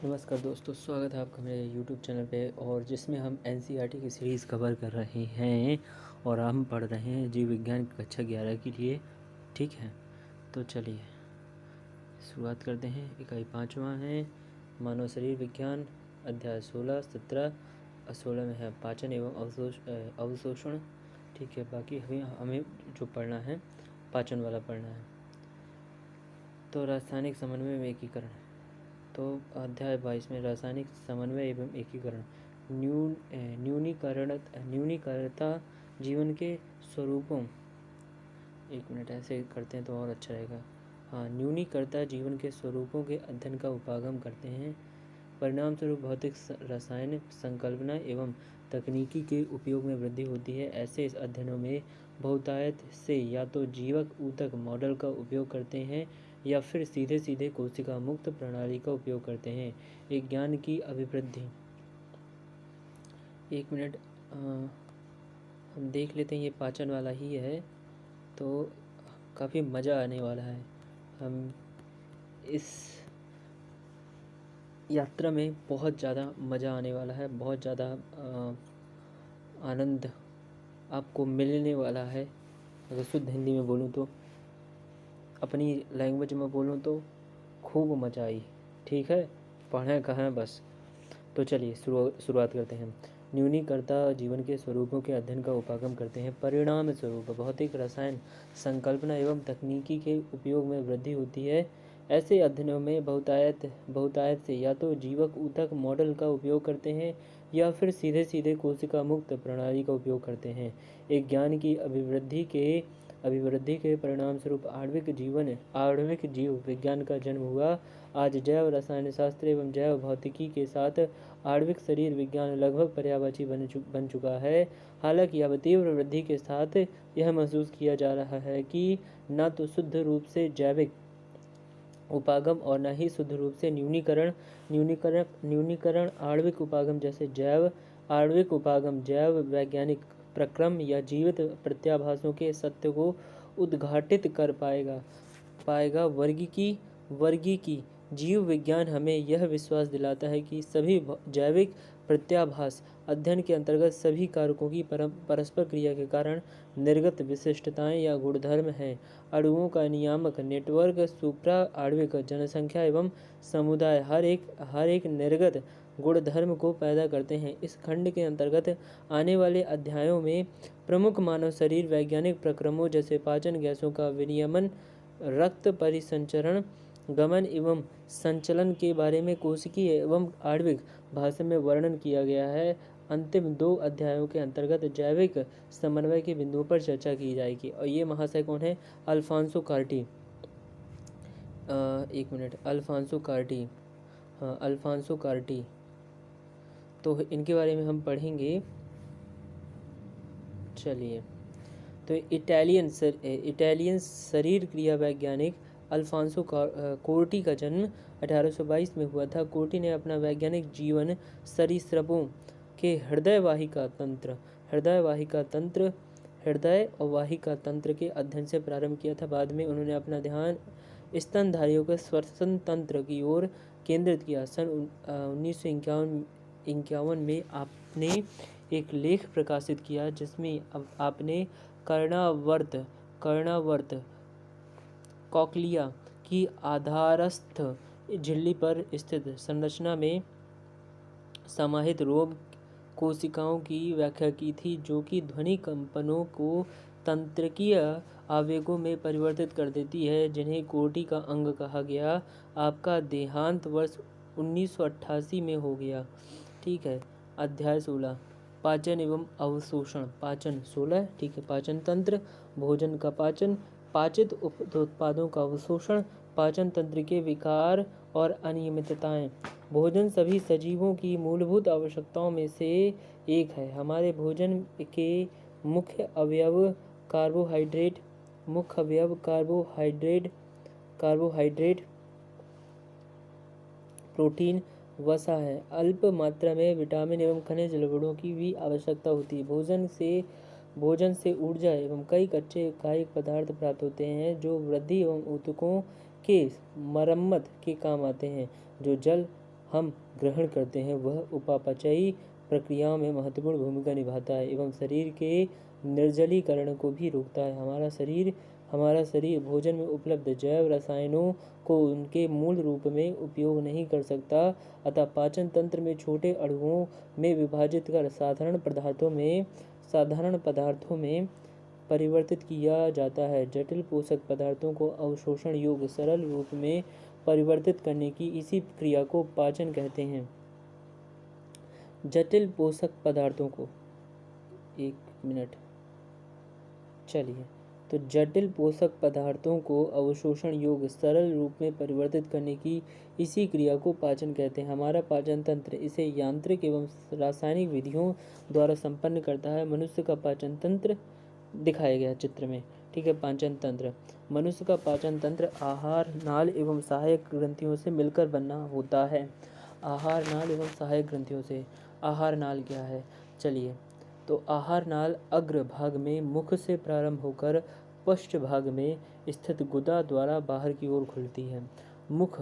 नमस्कार दोस्तों, स्वागत है आपका मेरे यूट्यूब चैनल पे और जिसमें हम एनसीईआरटी की सीरीज़ कवर कर रहे हैं और हम पढ़ रहे हैं जीव विज्ञान की कक्षा 11 के लिए। ठीक है, तो चलिए शुरुआत करते हैं। इकाई 5वां है मानव शरीर विज्ञान, अध्याय 16, 17 और 16 में है पाचन एवं अवशोषण। ठीक है, बाकी हमें जो पढ़ना है पाचन वाला पढ़ना है। तो रासायनिक समन्वय में एकीकरण, तो अध्याय 22 में रासायनिक समन्वय एवं एकीकरण, न्यूनीकरणता जीवन के स्वरूपों, एक मिनट ऐसे करते हैं तो और अच्छा रहेगा। हाँ, न्यूनीकरणता जीवन के स्वरूपों के अध्ययन का उपागम करते हैं। परिणाम स्वरूप भौतिक रासायनिक संकल्पना एवं तकनीकी के उपयोग में वृद्धि होती है। ऐसे इस अध्ययनों में बहुतायत से या तो जीवक ऊतक मॉडल का उपयोग करते हैं या फिर सीधे सीधे कोशिका मुक्त प्रणाली का उपयोग करते हैं। एक ज्ञान की अभिवृद्धि, एक मिनट हम देख लेते हैं, ये पाचन वाला ही है तो काफ़ी मज़ा आने वाला है। हम इस यात्रा में बहुत ज़्यादा मज़ा आने वाला है, बहुत ज़्यादा आनंद आपको मिलने वाला है। अगर शुद्ध हिंदी में बोलूँ तो, अपनी लैंग्वेज में बोलूँ तो खूब मज़ा आई। ठीक है, पढ़ें कहाँ बस। तो चलिए शुरुआत करते हैं। न्यूनीकरणता जीवन के स्वरूपों के अध्ययन का उपागम करते हैं। परिणाम स्वरूप भौतिक रसायन संकल्पना एवं तकनीकी के उपयोग में वृद्धि होती है। ऐसे अध्ययनों में बहुतायत से या तो जीवक ऊतक मॉडल का उपयोग करते हैं या फिर सीधे सीधे कोशिका मुक्त प्रणाली का उपयोग करते हैं। एक ज्ञान की अभिवृद्धि के परिणाम स्वरूप आणविक जीव विज्ञान का जन्म हुआ। आज जैव रसायन शास्त्र एवं जैव भौतिकी के साथ आणविक शरीर विज्ञान लगभग पर्यायवाची बन चुका है। हालांकि अब तीव्र वृद्धि के साथ यह महसूस किया जा रहा है कि न तो शुद्ध रूप से जैविक उपागम और न ही शुद्ध रूप से न्यूनीकरण आणविक उपागम जैसे आणविक उपागम जैव वैज्ञानिक प्रक्रम या जीवित प्रत्याभासों के सत्य को उद्घाटित कर पाएगा। वर्गीकी जीव विज्ञान हमें यह विश्वास दिलाता है कि सभी जैविक प्रत्याभास अध्ययन के अंतर्गत सभी कारकों की परस्पर क्रिया के कारण निर्गत विशिष्टताएं या गुणधर्म हैं। अणुओं का नियामक नेटवर्क, सुप्रा आणविक जनसंख्या एवं समुदाय हर एक निर्गत गुणधर्म को पैदा करते हैं। इस खंड के अंतर्गत आने वाले अध्यायों में प्रमुख मानव शरीर वैज्ञानिक प्रक्रमों जैसे पाचन, गैसों का विनियमन, रक्त परिसंचरण, गमन एवं संचलन के बारे में कोशिकीय एवं आणविक भाषा में वर्णन किया गया है। अंतिम 2 अध्यायों के अंतर्गत जैविक समन्वय के बिंदुओं पर चर्चा की जाएगी। और ये महाशय कौन है? Alfonso Carty. एक मिनट, अल्फांसो कार्टी। हाँ, अल्फांसो कार्टी, तो इनके बारे में हम पढ़ेंगे। चलिए, तो इटालियन शरीर क्रिया वैज्ञानिक अल्फांसो कोर्टी का जन्म 1822 में हुआ था। कोर्टी ने अपना वैज्ञानिक जीवन सरीसृपों के हृदय और वाहिका तंत्र के अध्ययन से प्रारंभ किया था। बाद में उन्होंने अपना ध्यान स्तनधारियों के श्वसन तंत्र की ओर केंद्रित किया। सन 1951 में आपने एक लेख प्रकाशित किया जिसमें आपने कर्णावर्त कॉक्लिया की आधारस्थ झिल्ली पर स्थित संरचना में समाहित रोम कोशिकाओं की व्याख्या की थी, जो कि ध्वनि कंपनों को तंत्रिकीय आवेगों में परिवर्तित कर देती है, जिन्हें कोर्टी का अंग कहा गया। आपका देहांत वर्ष 1988 में हो गया। ठीक है, अध्याय 16 पाचन एवं अवशोषण। पाचन 16, ठीक है। पाचन तंत्र, भोजन का पाचन, पाचित उत्पादों का अवशोषण, पाचन तंत्र के विकार और अनियमितताएं। भोजन सभी सजीवों की मूलभूत आवश्यकताओं में से एक है। हमारे भोजन के मुख्य अवयव कार्बोहाइड्रेट, प्रोटीन, वसा है। अल्प मात्रा में विटामिन एवं खनिज लवणों की भी आवश्यकता होती है। भोजन से ऊर्जा एवं कई कच्चे कायिक पदार्थ प्राप्त होते हैं जो वृद्धि एवं ऊतकों के मरम्मत के काम आते हैं। जो जल हम ग्रहण करते हैं वह उपापचयी प्रक्रियाओं में महत्वपूर्ण भूमिका निभाता है एवं शरीर के निर्जलीकरण को भी रोकता है। हमारा शरीर भोजन में उपलब्ध जैव रसायनों को उनके मूल रूप में उपयोग नहीं कर सकता, अतः पाचन तंत्र में छोटे अणुओं में विभाजित कर साधारण पदार्थों में परिवर्तित किया जाता है। जटिल पोषक पदार्थों को अवशोषण योग्य सरल रूप में परिवर्तित करने की इसी क्रिया को पाचन कहते हैं। जटिल पोषक पदार्थों को एक मिनट चलिए तो जटिल पोषक पदार्थों को अवशोषण योग्य सरल रूप में परिवर्तित करने की इसी क्रिया को पाचन कहते हैं। हमारा पाचन तंत्र इसे यांत्रिक एवं रासायनिक विधियों द्वारा संपन्न करता है। मनुष्य का पाचन तंत्र दिखाया गया चित्र में, ठीक है। पाचन तंत्र, मनुष्य का पाचन तंत्र आहार नाल एवं सहायक ग्रंथियों से मिलकर बना होता है। आहार नाल एवं सहायक ग्रंथियों से, आहार नाल क्या है चलिए तो आहार नाल अग्र भाग में मुख से प्रारंभ होकर पश्च भाग में स्थित गुदा द्वारा बाहर की ओर खुलती है। मुख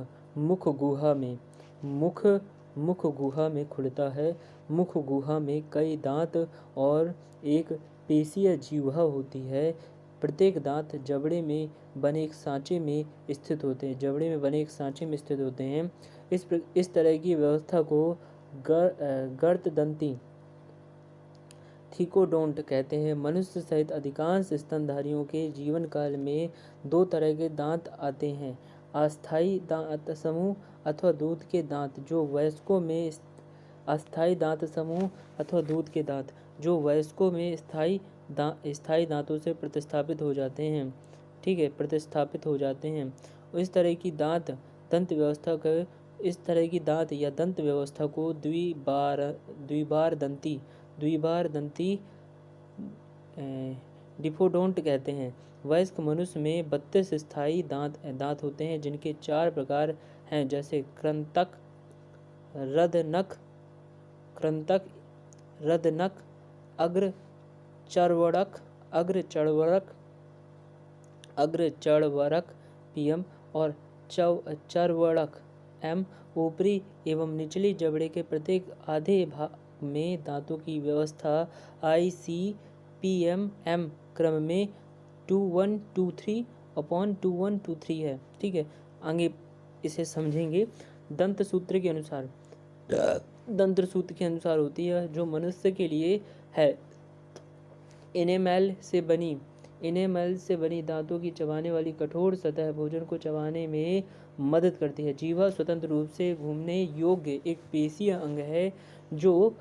गुहा में खुलता है। मुख गुहा में कई दांत और एक पेशीय जिह्वा होती है। प्रत्येक दांत जबड़े में बने एक सांचे में स्थित होते हैं। इस तरह की व्यवस्था को गर्तदंती थिकोडोंट कहते हैं। मनुष्य सहित अधिकांश स्तनधारियों के जीवन काल में दो तरह के दांत आते हैं, अस्थायी दांत समूह अथवा दूध के दांत जो वयस्कों में स्थायी दांतों से प्रतिस्थापित हो जाते हैं, ठीक है, प्रतिस्थापित हो जाते हैं। इस तरह की दांत या दंत व्यवस्था को द्विबारदंती डिफोडोंट कहते हैं। वयस्क मनुष्य में 32 स्थायी दांत होते हैं, जिनके 4 प्रकार हैं, जैसे कृंतक, रदनक, अग्रचर्वरक पीएम और चर्वरक एम। ऊपरी एवं निचली जबड़े के प्रत्येक आधे भाग में दांतों की व्यवस्था ICPM क्रम में 2123/2123 है, ठीक है। आगे इसे समझेंगे। दंत सूत्र के अनुसार होती है, जो मनुष्य के लिए है। इनेमेल से बनी दांतों की चबाने वाली कठोर सतह भोजन को चबाने में मदद करती है। जीवा स्वतंत्र रूप से घूमने योग्य एक पेशीय अंग है जो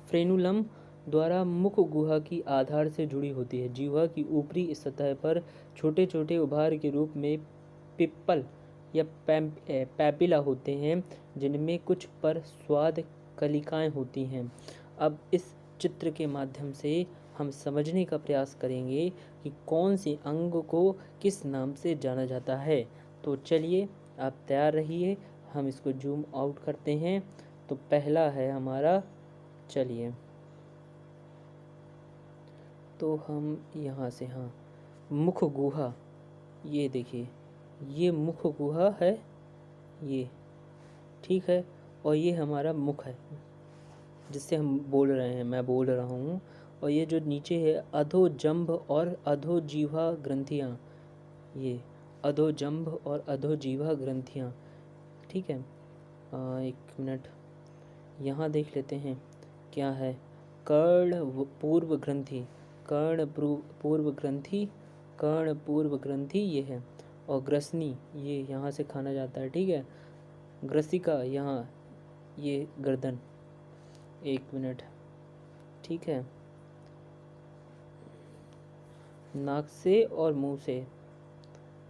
फ्रेनुलम द्वारा मुख गुहा की आधार से जुड़ी होती है। जीवा की ऊपरी सतह पर छोटे छोटे उभार के रूप में पिप्पल या पैपिला होते हैं, जिनमें कुछ पर स्वाद कलिकाएं होती हैं। अब इस चित्र के माध्यम से हम समझने का प्रयास करेंगे कि कौन से अंग को किस नाम से जाना जाता है। तो चलिए आप तैयार रहिए, हम इसको जूम आउट करते हैं। तो पहला है हमारा, चलिए तो हम यहाँ से, हाँ, मुख गुहा, ये देखिए, ये मुख गुहा है, ये ठीक है, और ये हमारा मुख है जिससे हम बोल रहे हैं, मैं बोल रहा हूँ। और ये जो नीचे है अधोजंभ और अधोजीवा ग्रंथियाँ, ये अधोजंभ और अधोजीवा ग्रंथियाँ, ठीक है। एक मिनट यहाँ देख लेते हैं क्या है। कर्ण पूर्व ग्रंथि ये है, और ग्रसनी ये यहाँ से खाना जाता है, ठीक है। ग्रसिका यहाँ, ये गर्दन, एक मिनट, ठीक है, नाक से और मुंह से,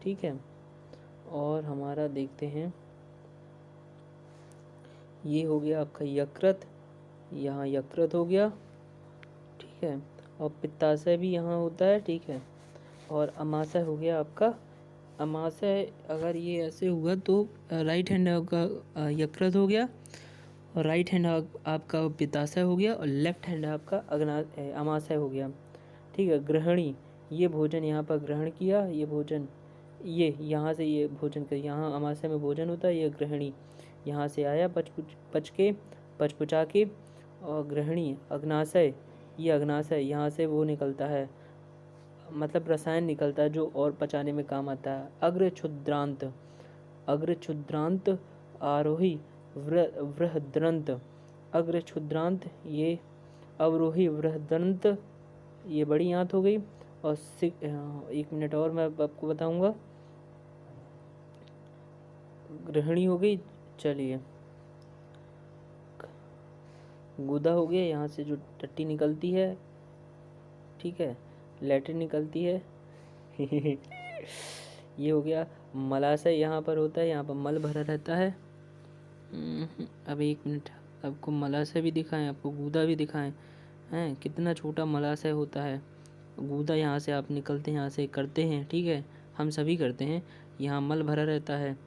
ठीक है। और हमारा देखते हैं, ये हो गया आपका यकृत, यहाँ यकृत हो गया, ठीक है, और पित्ताशय भी यहाँ होता है, ठीक है। और अमाशय हो गया आपका, अमाशय अगर ये ऐसे हुआ तो राइट हैंड आपका यकृत हो गया, और राइट हैंड आपका पित्ताशय हो गया, और लेफ्ट हैंड आपका अमाशय हो गया, ठीक है। ग्रहणी, ये भोजन यहाँ पर ग्रहण किया, ये भोजन ये यहाँ से ये भोजन कर, यहाँ अमाशय में भोजन होता है, ये गृहिणी यहाँ से आया पचपुचा के, और गृहिणी अग्नाशय, ये अग्नाशय यहाँ से वो निकलता है, मतलब रसायन निकलता है जो और पचाने में काम आता है। अग्र क्षुद्रांत आरोही वृहद्रंत, अग्र क्षुद्रांत ये अवरोही वृहद्रंत, ये बड़ी आंत हो गई। और 1 मिनट और मैं आपको बताऊंगा। गृहिणी हो गई, चलिए गुदा हो गया, यहाँ से जो टट्टी निकलती है, ठीक है, लैट्रिन निकलती है ये हो गया। मलाशय यहाँ पर होता है, यहाँ पर मल भरा रहता है। अब 1 मिनट, आपको मलाशय भी दिखाएं, आपको गूदा भी दिखाएं, हैं कितना छोटा मलाशय होता है। गूदा यहाँ से आप निकलते हैं, यहाँ से करते हैं, ठीक है, हम सभी करते हैं। यहाँ मल भरा रहता है।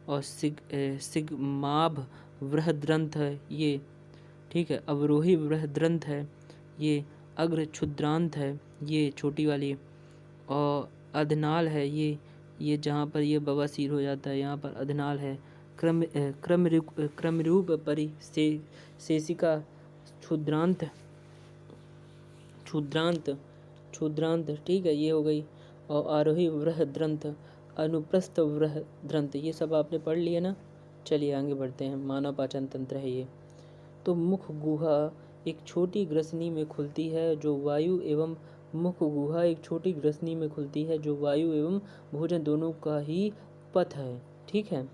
और सिग्माभ वृहद्रंथ है ये, ठीक है, अवरोही वृहद्रंथ है ये, अग्र क्षुद्रांत है ये छोटी वाली, और अधनाल है ये जहाँ पर ये बवासीर हो जाता है, यहाँ पर अधनाल है। क्रमरूप परिशेषिका क्षुद्रांत क्षुद्रांत, ठीक है, ये हो गई। और आरोही वृहद्रंथ, अनुप्रस्थ वृहद्रंथ, ये सब आपने पढ़ लिया ना। चलिए आगे बढ़ते हैं। मानव पाचन तंत्र है ये। तो मुख गुहा एक छोटी ग्रसनी में खुलती है जो वायु एवं मुख गुहा एक छोटी ग्रसनी में खुलती है जो वायु एवं भोजन दोनों का ही पथ है, ठीक है।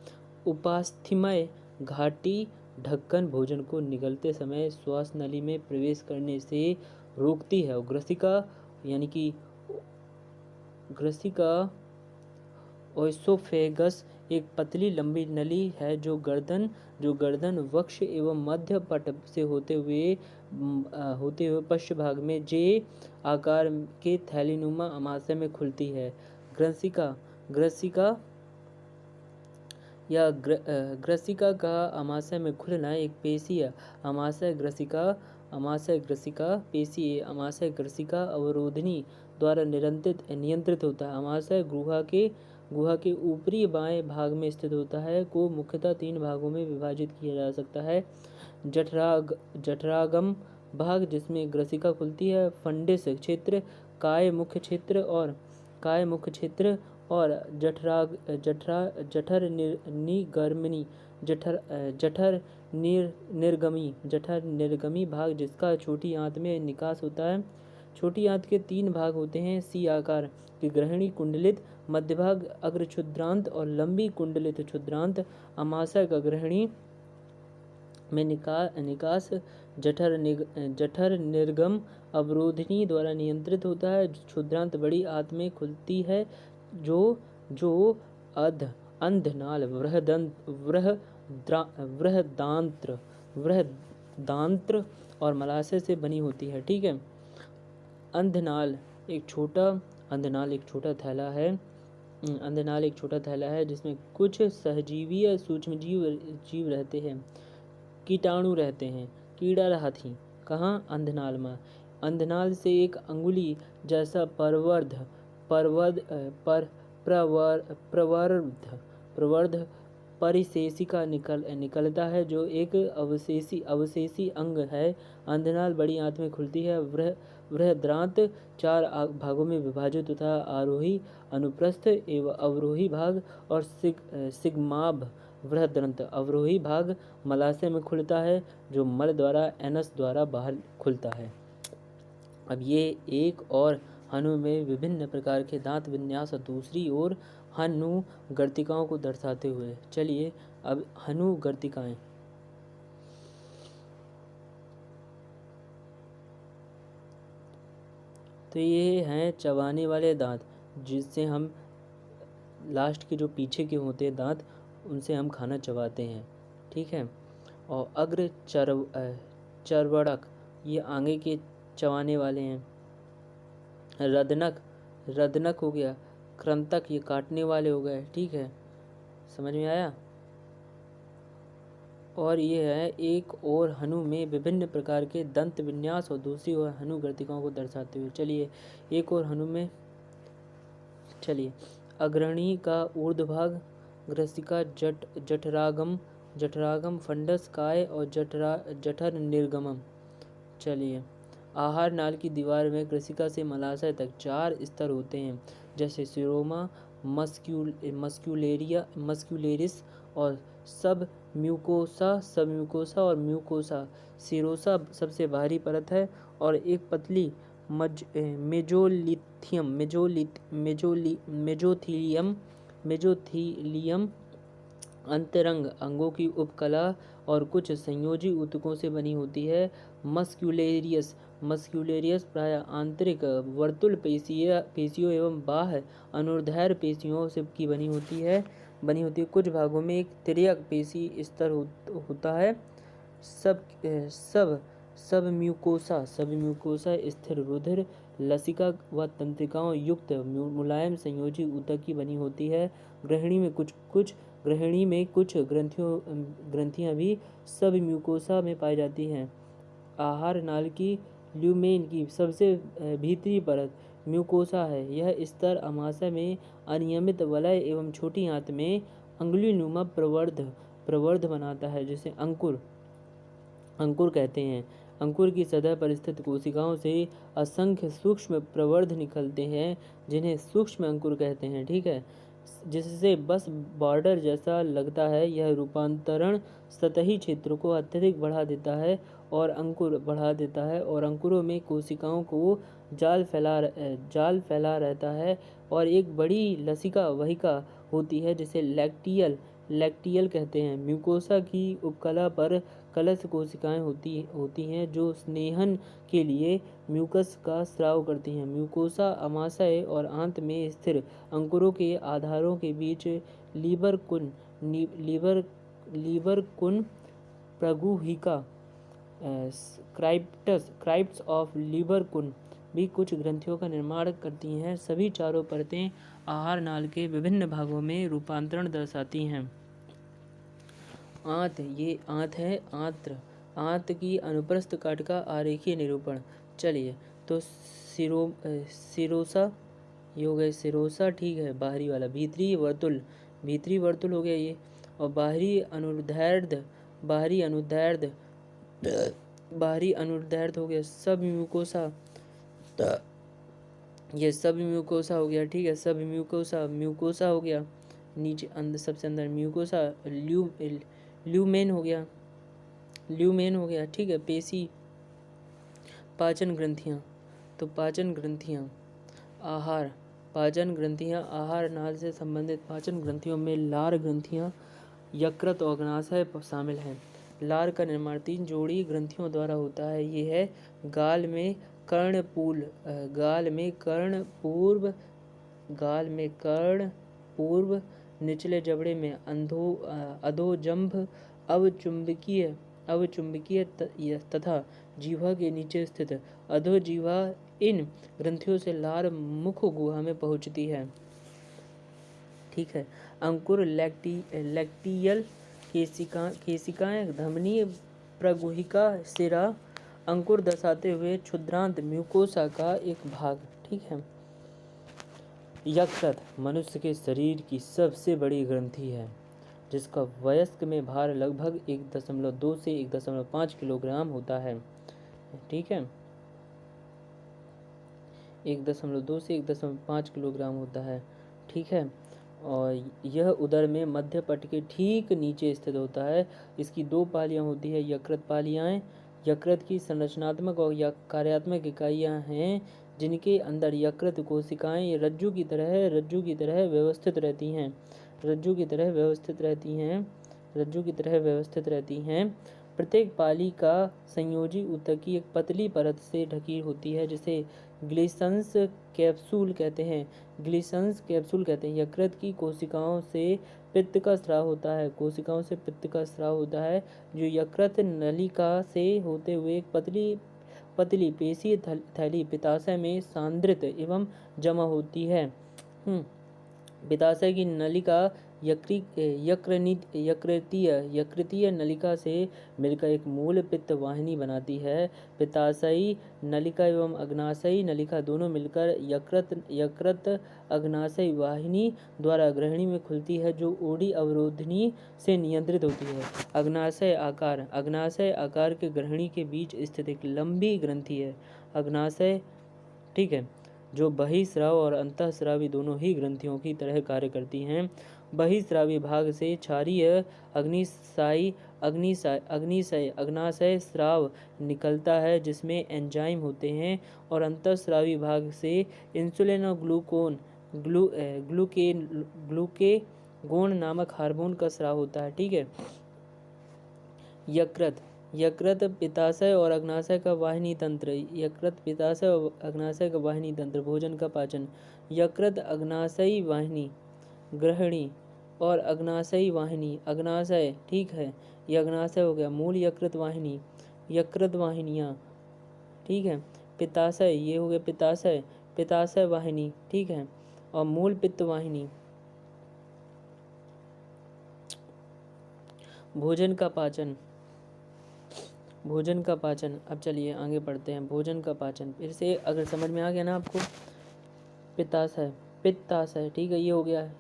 उपास्थ्यमय घाटी ढक्कन भोजन को निगलते समय श्वास नली में प्रवेश करने से रोकती है। और ग्रसिका यानी कि ग्रसिका ओएसोफेगस एक पतली लंबी नली है जो गर्दन वक्ष एवं मध्य पट से होते हुए पश्च भाग में जे आकार के थैलीनुमा अमाशय में खुलती है। ग्रसिका या ग्रसिका का अमाशय में खुलना एक पेशी है। अमाशय ग्रसिका पेशी अमाशय ग्रसिका अवरोधनी द्वारा नियंत्रित होता है। अमाशय गुहा के ऊपरी बाएं भाग में स्थित होता है। को मुख्यतः 3 भागों में विभाजित किया जा सकता है। जठरागम भाग जिसमें ग्रसिका खुलती है, फंडिस क्षेत्र, काय मुख्य क्षेत्र और जठर निर्गमी भाग जिसका छोटी आंत में निकास होता है। छोटी आंत के 3 भाग होते हैं। सी आकार की गृहिणी कुंडलित, मध्य भाग अग्र क्षुद्रांत और लंबी कुंडलित क्षुद्रांत। अमाशय का गृहिणी में निकास जठर निर्गम अवरोधनी द्वारा नियंत्रित होता है। क्षुद्रांत बड़ी आंत में खुलती है जो अंधनाल वृहदांत्र और मलाशय से बनी होती है, ठीक है। अंधनाल एक छोटा थैला है जिसमें कुछ सहजीवी या सूक्ष्म जीव रहते हैं, कीटाणु रहते हैं। कीड़ा हाथी कहाँ? अंधनाल में। अंधनाल से एक अंगुली जैसा प्रवर्ध परिशेषिका निकलता है जो एक अवशेषी अंग है। अंधनाल बड़ी आंत में खुलती है। वृहद्रांत 4 भागों में विभाजित होता है, आरोही, अनुप्रस्थ एवं अवरोही भाग। और सिग्माभ वृहद्रंथ अवरोही भाग मलाशय में खुलता है जो मल द्वारा एनस द्वारा बाहर खुलता है। अब ये एक और हनु में विभिन्न प्रकार के दांत विन्यास और दूसरी ओर हनु गर्तिकाओं को दर्शाते हुए। चलिए अब हनु गर्तिकाएं। तो ये हैं चबाने वाले दांत, जिससे हम लास्ट के जो पीछे के होते हैं दांत, उनसे हम खाना चबाते हैं, ठीक है। और अग्र चर्वणक ये आगे के चबाने वाले हैं। रदनक हो गया। क्रंतक ये काटने वाले हो गए, ठीक है, समझ में आया। और ये है एक और हनु में विभिन्न प्रकार के दंत विन्यास और दूसरी ओर हनु गर्तिकाओं को दर्शाते हुए। चलिए एक और हनु में, चलिए अग्रणी का ऊर्ध्वभाग, ग्रसिका जठरागम फंडस काय और जठर निर्गमम। चलिए, आहार नाल की दीवार में ग्रसिका से मलाशय तक 4 स्तर होते हैं, जैसे सीरोमा, मस्क्यूलेरिस और सब म्यूकोसा और म्यूकोसा। सीरोसा सबसे बाहरी परत है और एक पतली मेजोथीलियम अंतरंग अंगों की उपकला और कुछ संयोजी ऊतकों से बनी होती है। मस्क्यूलेरियस प्रायः आंतरिक वर्तुल पेशियों एवं बाह्य अनुदैर्ध्य पेशियों से की बनी होती है। कुछ भागों में एक तिर्यक पेशी स्तर होता है। सब म्यूकोसा स्थिर रुधिर लसिका व तंत्रिकाओं युक्त मुलायम संयोजी ऊतक की बनी होती है। ग्रहणी में कुछ ग्रंथियां भी सब म्यूकोसा में पाई जाती हैं। आहार नाल की ल्यूमेन की सबसे भीतरी परत म्यूकोसा है। यह स्तर अमाशय में अनियमित वलय एवं छोटी आंत में अंगुलीनुमा प्रवर्ध बनाता है, जिसे अंकुर कहते हैं। अंकुर की सतह पर स्थित कोशिकाओं से असंख्य सूक्ष्म प्रवर्ध निकलते हैं, जिन्हें सूक्ष्म अंकुर कहते हैं। ठीक है, जिससे बस बॉर्डर जैसा लगता है। यह रूपांतरण सतही क्षेत्र को अत्यधिक बढ़ा देता है और अंकुरों में कोशिकाओं को जाल फैला रहता है और एक बड़ी लसिका वहिका होती है, जिसे लैक्टियल कहते हैं। म्यूकोसा की उपकला पर कलश कोशिकाएं होती हैं, जो स्नेहन के लिए म्यूकस का स्राव करती हैं। म्यूकोसा अमाशय और आंत में स्थिर अंकुरों के आधारों के बीच लीबर कुन प्रगुहिका क्राइप्ट्स ऑफ लीबर कुन भी कुछ ग्रंथियों का निर्माण करती हैं। सभी चारों परतें आहार नाल के विभिन्न भागों में रूपांतरण दर्शाती हैं। आंत है आंत की अनुप्रस्थ काट का आरेखीय निरूपण। चलिए, तो सिरोसा ये हो गए सिरोसा, ठीक है, बाहरी वाला। भीतरी वर्तुल हो गया ये, और बाहरी अनुदैर्ध्य हो गया सब म्यूकोसा। ये सब म्यूकोसा हो गया, ठीक है, सब म्यूकोसा हो गया। नीचे अंदर सबसे अंदर म्यूकोसा ल्यूमेन हो गया, ठीक है। पेशी पाचन ग्रंथियाँ, तो पाचन ग्रंथियाँ आहार नाल से संबंधित पाचन ग्रंथियों में लार ग्रंथियाँ, यकृत और अग्नाशय शामिल हैं। लार का निर्माण 3 जोड़ी ग्रंथियों द्वारा होता है। ये है गाल में कर्णपूर्व, निचले जबड़े में अधोजंभ अवचुंबकीय तथा जीवा के नीचे स्थित अधोजीवा। इन ग्रंथियों से लार मुख गुहा में पहुंचती है। ठीक है, अंकुर लैक्टियल केशिकाएं धमनी प्रगुहिका सिरा अंकुर दर्शाते हुए क्षुद्रांत म्यूकोसा का एक भाग। ठीक है। यकृत मनुष्य के शरीर की सबसे बड़ी ग्रंथि है, जिसका वयस्क में भार लगभग 1.2 से 1.5 किलोग्राम होता है। ठीक है, 1.2 से 1.5 किलोग्राम होता है। ठीक है, और यह उदर में मध्य पट के ठीक नीचे स्थित होता है। इसकी 2 पालियां होती है, यकृत पालियाएं। यकृत की संरचनात्मक और कार्यात्मक इकाइयां हैं, जिनके अंदर यकृत कोशिकाएं रज्जु की तरह व्यवस्थित रहती हैं। प्रत्येक पाली का संयोजी ऊतक की एक पतली परत से ढकी होती है, जिसे ग्लिसंस कैप्सूल कहते हैं। यकृत की कोशिकाओं से पित्त का स्राव होता है, जो यकृत नलिका से होते हुए एक पतली पेशीय थैली पित्ताशय में सांद्रित एवं जमा होती है। पित्ताशय की नलिका यकृतीय नलिका से मिलकर एक मूल पित्त वाहिनी बनाती है। पित्ताशयी नलिका एवं अग्नाशयी नलिका दोनों मिलकर यकृत अग्नाशयी वाहिनी द्वारा ग्रहणी में खुलती है, जो ओडी अवरोधनी से नियंत्रित होती है। अग्नाशय आकार के ग्रहणी के बीच स्थित एक लंबी ग्रंथि है। अग्नाशय, ठीक है, जो बहिस्राव और अंतःस्रावी दोनों ही ग्रंथियों की तरह कार्य करती हैं। बहिस्रावी भाग से क्षारीय अग्नाशय स्राव निकलता है, जिसमें एंजाइम होते हैं, और अंतःस्रावी भाग से इंसुलिन और ग्लूकेगोन नामक हार्मोन का स्राव होता है। ठीक है। यकृत पित्ताशय और अग्नाशय का वाहिनी तंत्र। भोजन का पाचन। यकृत अग्नाशयी वाहिनी ग्रहणी और अग्नाशयी वाहिनी अग्नाशय, ठीक है, ये अग्नाशय हो गया। मूल यकृत वाहिनियाँ, ठीक है। पित्ताशय, ये हो गया पित्ताशय वाहिनी, ठीक है, और मूल पित्त वाहिनी। भोजन का पाचन। अब चलिए आगे बढ़ते हैं। भोजन का पाचन फिर से अगर समझ में आ गया ना आपको। पित्ताशय, ठीक है, ये हो गया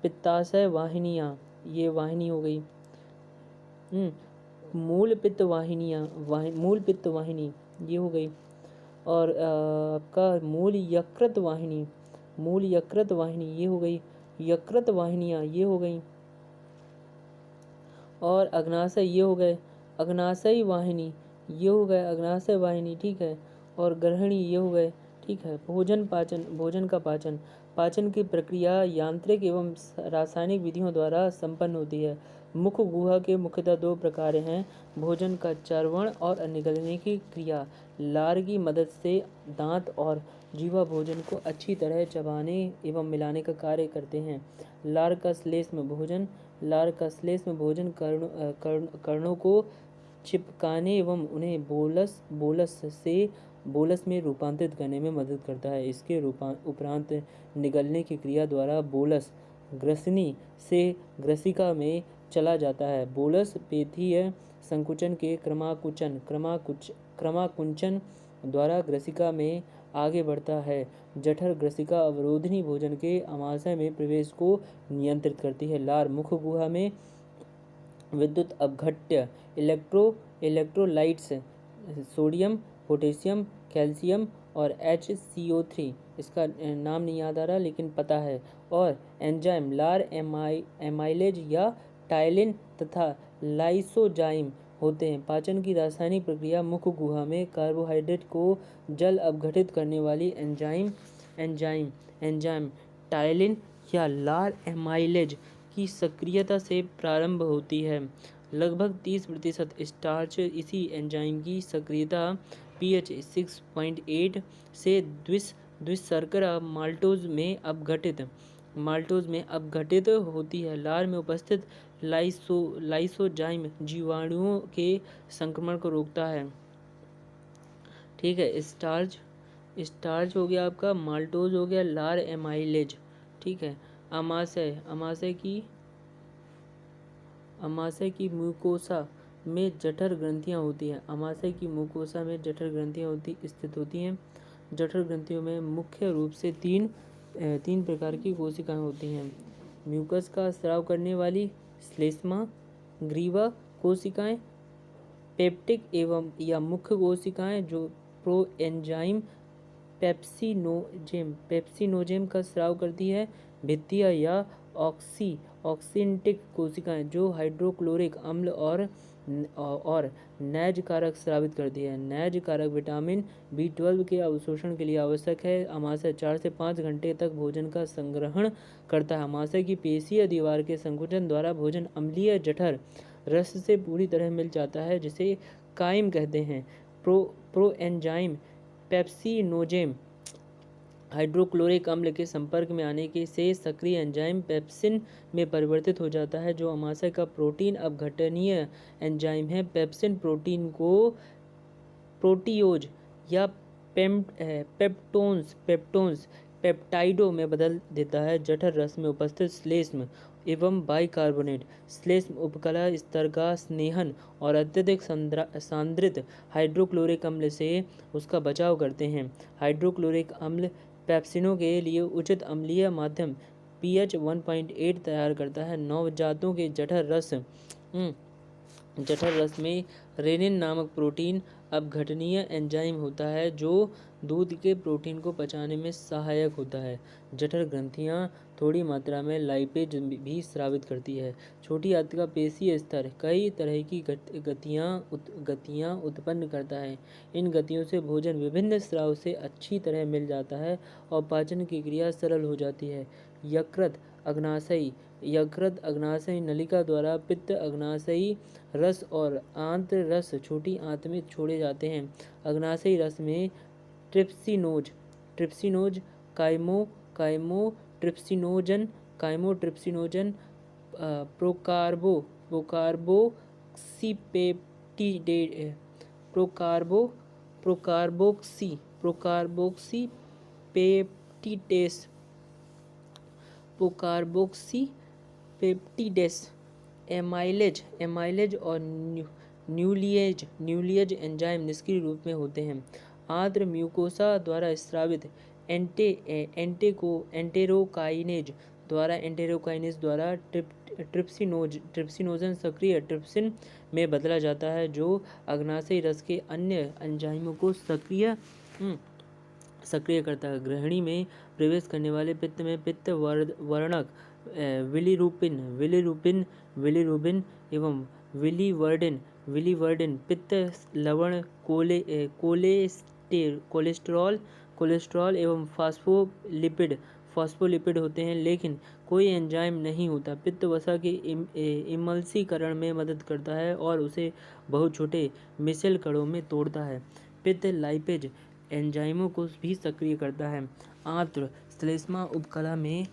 पित्ताशय वाहिनियाँ, ये वाहिनी हो गई। मूल पित्त वाहिनी ये हो गई। और आपका मूल यकृत वाहिनी ये हो गई। यकृत वाहिनियाँ ये हो गई। और अग्नाशय ये हो गए। अग्नाशयी वाहिनी ये हो गए, अग्नाशय वाहिनी, ठीक है, और ग्रहणी ये हो गए, ठीक है। भोजन का पाचन की प्रक्रिया यांत्रिक एवं रासायनिक विधियों द्वारा संपन्न होती है। मुख गुहा के मुख्यतः दो प्रकार हैं: भोजन का चर्वण और निगलने की क्रिया। लार की मदद से दांत और जीवा भोजन को अच्छी तरह चबाने एवं मिलाने का कार्य करते हैं। लार का श्लेष्म भोजन कर्णों को चिपकाने एवं उन्हें बोलस में रूपांतरित करने में मदद करता है। इसके उपरांत निगलने की क्रिया द्वारा बोलस ग्रसनी से ग्रसिका में चला जाता है। बोलस पेशीय संकुचन के क्रमाकुंचन द्वारा ग्रसिका में आगे बढ़ता है। जठर ग्रसिका अवरोधनी भोजन के आमाशय में प्रवेश को नियंत्रित करती है। लार मुख गुहा में विद्युत अपघट्य इलेक्ट्रोलाइट्स सोडियम, पोटेशियम, कैल्शियम और HCO3, इसका नाम नहीं याद आ रहा लेकिन पता है, और एंजाइम लार एमाइलेज या टाइलिन तथा लाइसोजाइम होते हैं। पाचन की रासायनिक प्रक्रिया मुख गुहा में कार्बोहाइड्रेट को जल अपघटित करने वाली एंजाइम टाइलिन या लार एमाइलेज की सक्रियता से प्रारंभ होती है। लगभग 30% स्टार्च इसी एंजाइम की सक्रियता pH 6.8 से द्विशर्करा माल्टोज में अपघटित होती है। लार में उपस्थित लाइसोजाइम जीवाणुओं के संक्रमण को रोकता है। ठीक है। स्टार्च हो गया आपका, माल्टोज हो गया, लार एमाइलेज, ठीक है। आमाशय की म्यूकोसा में जठर ग्रंथियां होती हैं। आमाशय की म्यूकोसा में जठर ग्रंथियां स्थित होती हैं। जठर ग्रंथियों में मुख्य रूप से तीन प्रकार की कोशिकाएं होती हैं: म्यूकस का स्राव करने वाली श्लेष्मा ग्रीवा कोशिकाएं, पेप्टिक एवं या मुख्य कोशिकाएं जो प्रोएंजाइम पेप्सिनोजेम का स्राव करती है, भित्तिया या ऑक्सीटिक कोशिकाएं जो हाइड्रोक्लोरिक अम्ल और नैज कारक स्रावित करती है। नैज कारक विटामिन B12 के अवशोषण के लिए आवश्यक है। आमाशय 4 से 5 घंटे तक भोजन का संग्रहण करता है। आमाशय की पेशीय दीवार के संकुचन द्वारा भोजन अम्लीय जठर रस से पूरी तरह मिल जाता है, जिसे काइम कहते हैं। प्रोएंजाइम पेप्सिनोजेम हाइड्रोक्लोरिक अम्ल के संपर्क में आने से सक्रिय एंजाइम पेप्सिन में परिवर्तित हो जाता है, जो आमाशय का प्रोटीन अपघटनीय एंजाइम है। पेप्सिन प्रोटीन को प्रोटियोज या पेप्टोन्स पेप्टाइडों में बदल देता है। जठर रस में उपस्थित श्लेष्म एवं बाइकार्बोनेट श्लेष्म उपकला स्तर का स्नेहन और अत्यधिक सांद्रित हाइड्रोक्लोरिक अम्ल से उसका बचाव करते हैं। हाइड्रोक्लोरिक अम्ल पेप्सिनों के लिए उचित अम्लीय माध्यम pH 1.8 तैयार करता है। नवजातों के जठर रस में रेनिन नामक प्रोटीन अपघटनीय एंजाइम होता है जो दूध के प्रोटीन को पचाने में सहायक होता है। जठर ग्रंथियां थोड़ी मात्रा में लाइपेज भी स्रावित करती है। छोटी आंत का पेशीय स्तर कई तरह की गतियां उत्पन्न करता है। इन गतियों से भोजन विभिन्न स्राव से अच्छी तरह मिल जाता है और पाचन की क्रिया सरल हो जाती है। यकृत अग्नाशयी नलिका द्वारा पित्त अग्नाशयी रस और आंत्र रस छोटी आंत में छोड़े जाते हैं। अग्नाशयी रस में ट्रिप्सिनोज काइमोट्रिप्सिनोजन प्रोकार्बोक्सीपेप्टिडेस एमाइलेज और न्यूलिएज एंजाइम निष्क्रिय रूप में होते हैं। आंत्र म्यूकोसा द्वारा स्रावित एंटेरोकाइनेज द्वारा ट्रिप्सिनोजन सक्रिय ट्रिप्सिन में बदला जाता है जो अग्नाशयी रस के अन्य एंजाइमों को सक्रिय करता है। ग्रहणी में प्रवेश करने वाले पित्त में पित्त वर्णक विलिरुबिन एवं विलीवर्डिन पित्त लवण कोलेस्ट्रॉल एवं फास्फोलिपिड होते हैं, लेकिन कोई एंजाइम नहीं होता। पित्त वसा के इमल्सीकरण में मदद करता है और उसे बहुत छोटे मिसेल कणों में तोड़ता है। पित्त लाइपेज एंजाइमों को भी सक्रिय करता है। आंत्र श्लेष्मा उपकला में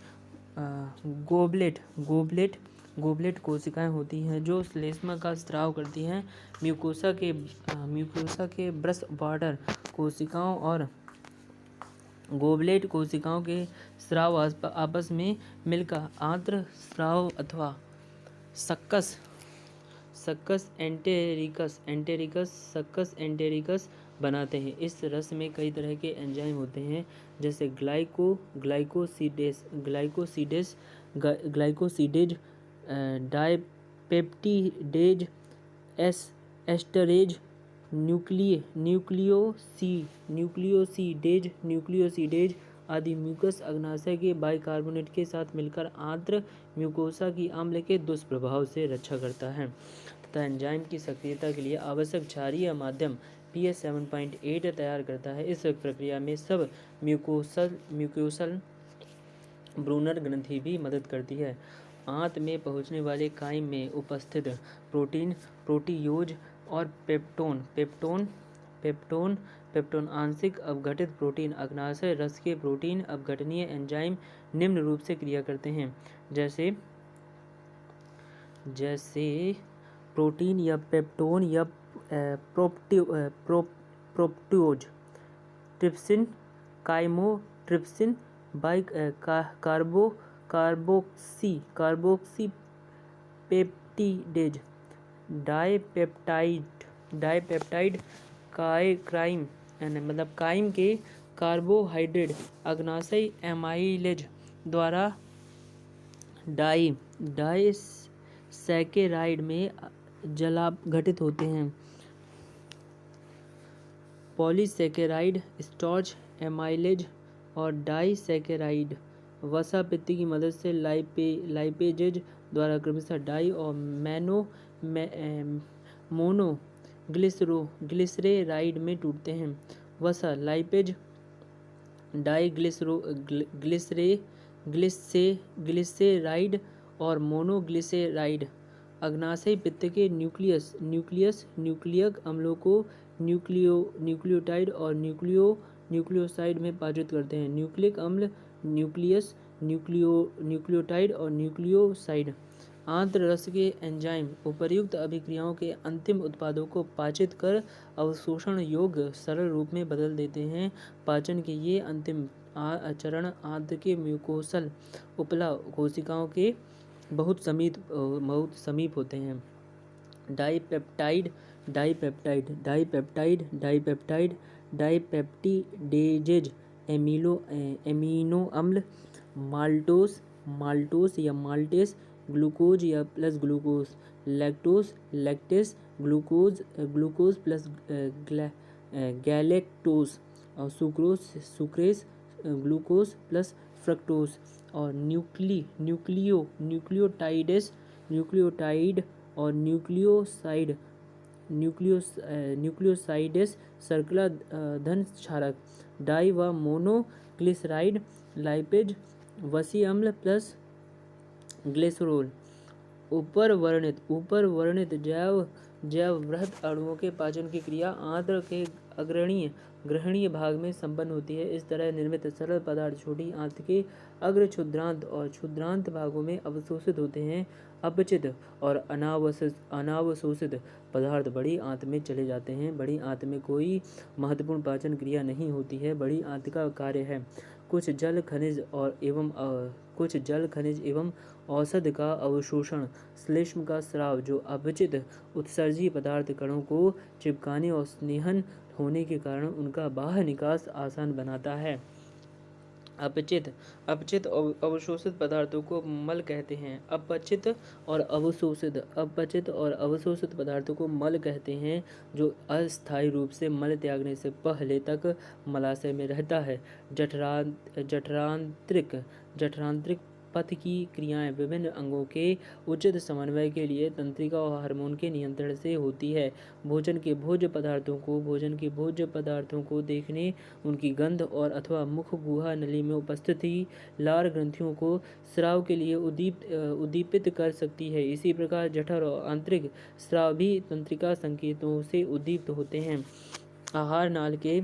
गोबलेट कोशिकाएं होती हैं जो श्लेष्मा का स्राव करती हैं। म्यूकोसा के ब्रश बॉर्डर कोशिकाओं और गोबलेट कोशिकाओं के स्राव आपस में मिलकर आंत्र स्राव अथवा सक्कस एंटेरिकस बनाते हैं। इस रस में कई तरह के एंजाइम होते हैं जैसे ग्लाइकोसिडेज डायपेप्टिडेज एस्टरेज न्यूक्लियोसिडेज आदि म्यूकस अग्नाशय के बाइकार्बोनेट के साथ मिलकर आंत्र म्यूकोसा की अम्ल के दुष्प्रभाव से रक्षा करता है तथा एंजाइम की सक्रियता के लिए आवश्यक क्षारीय माध्यम pH 7.8 तैयार करता है। इस प्रक्रिया में सब म्यूकोसल ब्रूनर ग्रंथि भी मदद करती है। आंत में पहुंचने वाले काइम में उपस्थित प्रोटीन प्रोटीयोज और पेप्टोन आंशिक अपघटित प्रोटीन अग्नाशय रस के प्रोटीन अपघटनीय एंजाइम निम्न रूप से क्रिया करते हैं जैसे प्रोटीन या पेप्टोन या proteose trypsin chymotrypsin carboxypeptidase dipeptide chyme के कार्बोहाइड्रेट अग्नाशयी एमाइलेज द्वारा डाइसैकेराइड में जलापघटित होते हैं। पॉलीसैकेराइड स्टार्च एमाइलेज और डाइसैकेराइड वसा पित्त की मदद से लाइपेजेज द्वारा क्रमशः डाई और मोनोग्लिसरेराइड में टूटते हैं। वसा लाइपेज डाइग्लिसरेराइड और मोनोग्लिसराइड अग्नाशयी पित्त के न्यूक्लियक अम्लों को न्यूक्लियोटाइड और न्यूक्लियोसाइड में पारित करते हैं। न्यूक्लिक अम्ल न्यूक्लियोटाइड और न्यूक्लियोसाइड आंत्र रस के एंजाइम उपर्युक्त अभिक्रियाओं के अंतिम उत्पादों को पाचित कर अवशोषण योग्य सरल रूप में बदल देते हैं। पाचन के ये अंतिम चरण आंत के म्यूकोसल उपला कोशिकाओं के बहुत समीप होते हैं। Dipeptide dipeptide dipeptide dipeptide dipeptidases amino अम्ल माल्टोस माल्टोस या माल्टेस ग्लूकोज या plus glucose lactose lactase glucose plus galactose और सुक्रेस ग्लूकोज प्लस फ्रक्टोस और न्यूक्लियोटाइड और न्यूक्लियोसाइडेस सर्कला धन क्षारक डाई व मोनोग्लिसराइड लाइपेज वसी अम्ल प्लस ग्लिसरोल। ऊपर वर्णित जैव वृहत अणुओं के पाचन की क्रिया आंत्र के ग्रहणीय भाग में संपन्न होती है। इस तरह निर्मित सरल पदार्थ छोटी आंत के अग्र क्षुद्रांत और क्षुद्रांत भागों में अवशोषित होते हैं। अपचित और अनावशोषित पदार्थ बड़ी आंत में चले जाते हैं। बड़ी आंत में कोई महत्वपूर्ण पाचन क्रिया नहीं होती है। बड़ी आंत का कार्य है कुछ जल खनिज एवं औषध का अवशोषण, श्लेष्म का स्राव जो अपचित उत्सर्जी पदार्थ कणों को चिपकाने और स्नेहन होने के कारण उनका बाह्य निकास आसान बनाता है। अपचित और अवशोषित पदार्थों को मल कहते हैं। अपचित और अवशोषित पदार्थों को मल कहते हैं जो अस्थायी रूप से मल त्यागने से पहले तक मलाशय में रहता है। जठरांतरिक पथ की क्रियाएं विभिन्न अंगों के उचित समन्वय के लिए तंत्रिका और हार्मोन के नियंत्रण से होती है। भोजन के भोज्य पदार्थों को देखने उनकी गंध और अथवा मुख गुहा नली में उपस्थित ही लार ग्रंथियों को स्राव के लिए उद्दीपित कर सकती है। इसी प्रकार जठर और आंतरिक स्राव भी तंत्रिका संकेतों से उद्दीपित होते हैं। आहार नाल के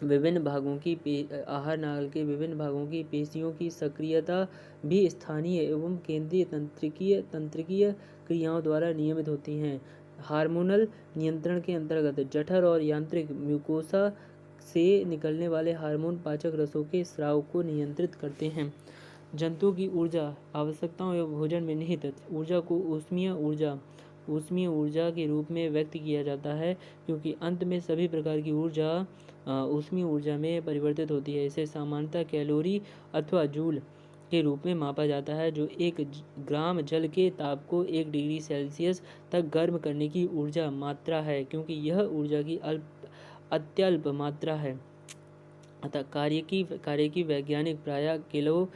विभिन्न भागों की पेशियों की सक्रियता भी स्थानीय एवं केंद्रीय तंत्रिकीय क्रियाओं द्वारा नियमित होती हैं। हार्मोनल नियंत्रण के अंतर्गत जठर और यांत्रिक म्यूकोसा से निकलने वाले हार्मोन पाचक रसों के स्राव को नियंत्रित करते हैं। जंतुओं की ऊर्जा आवश्यकताओं एवं भोजन में निहित ऊर्जा को ऊष्मीय ऊर्जा के रूप में व्यक्त किया जाता है, क्योंकि अंत में सभी प्रकार की ऊर्जा ऊष्मीय ऊर्जा में परिवर्तित होती है। इसे सामान्यतः कैलोरी अथवा जूल के रूप में मापा जाता है, जो 1 ग्राम जल के ताप को 1 डिग्री सेल्सियस तक गर्म करने की ऊर्जा मात्रा है। क्योंकि यह ऊर्जा की अत्यल्प मात्रा है, अतः कार्य की वैज्ञानिक प्रायः किलो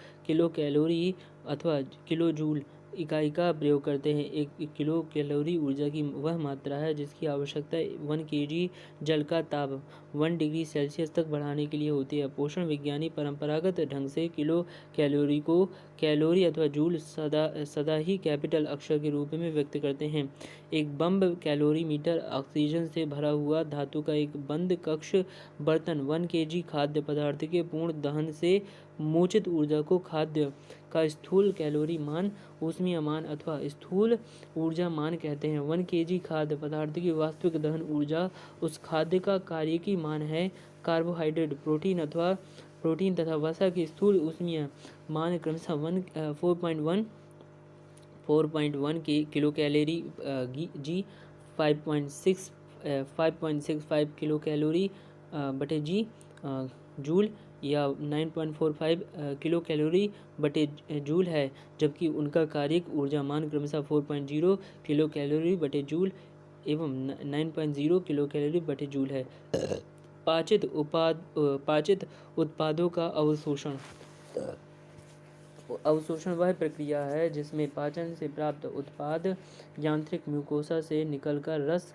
कैलोरी अथवा किलो जूल इकाई का प्रयोग करते हैं। 1 किलो कैलोरी ऊर्जा की वह मात्रा है जिसकी आवश्यकता 1 kg जल का ताप 1 डिग्री सेल्सियस तक बढ़ाने के लिए होती है। पोषण विज्ञानी परंपरागत ढंग से किलो कैलोरी को कैलोरी अथवा जूल सदा ही कैपिटल अक्षर के रूप में व्यक्त करते हैं। एक बम्ब कैलोरीमीटर ऑक्सीजन से भरा हुआ धातु का एक बंद कक्ष बर्तन 1 kg खाद्य पदार्थ के पूर्ण दहन से मोचित ऊर्जा को खाद्य का स्थूल कैलोरी मान, ऊष्मीय मान अथवा स्थूल ऊर्जा मान कहते हैं। 1 kg खाद्य पदार्थ की वास्तविक दहन ऊर्जा उस खाद्य का कार्यकी मान है। कार्बोहाइड्रेट, प्रोटीन तथा वसा की स्थूल ऊष्मीय मान क्रमशः 4.1 किलो कैलोरी जी, 5.65 किलो कैलोरी बटे जी जूल या 9.45 किलो कैलोरी बटे जूल है, जबकि उनका कार्यक ऊर्जा मान क्रमशः 4.0 किलो कैलोरी बटे जूल एवं 9.0 किलो कैलोरी बटे जूल है। पाचित उत्पादों का अवशोषण वह प्रक्रिया है जिसमें पाचन से प्राप्त उत्पाद यांत्रिक म्यूकोसा से निकलकर रस